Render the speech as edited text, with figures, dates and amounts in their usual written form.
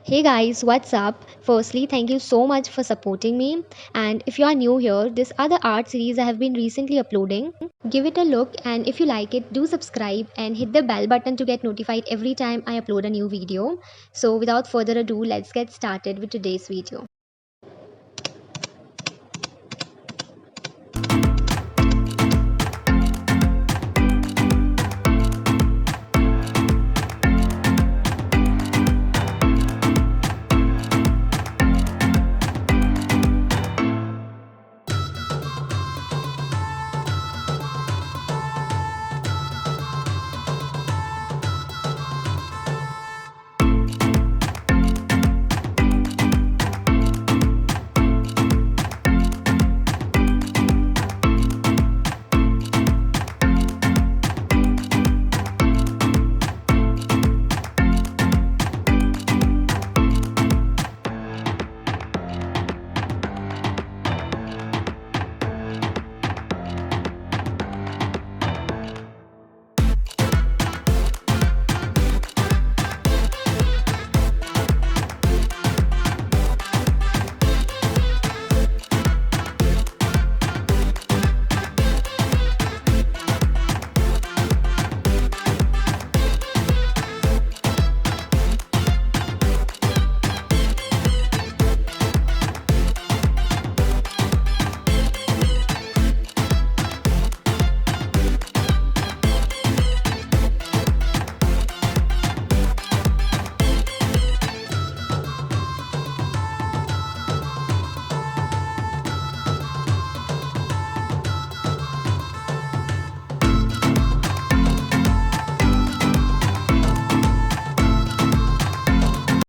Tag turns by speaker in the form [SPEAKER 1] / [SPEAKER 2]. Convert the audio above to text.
[SPEAKER 1] Hey guys, what's up? Firstly, thank you so much for supporting me. And if you are new here, this other art series I have been recently uploading. Give it a look, and if you like it, do subscribe and hit the bell button to get notified every time I upload a new video. So without further ado, let's get started with today's video.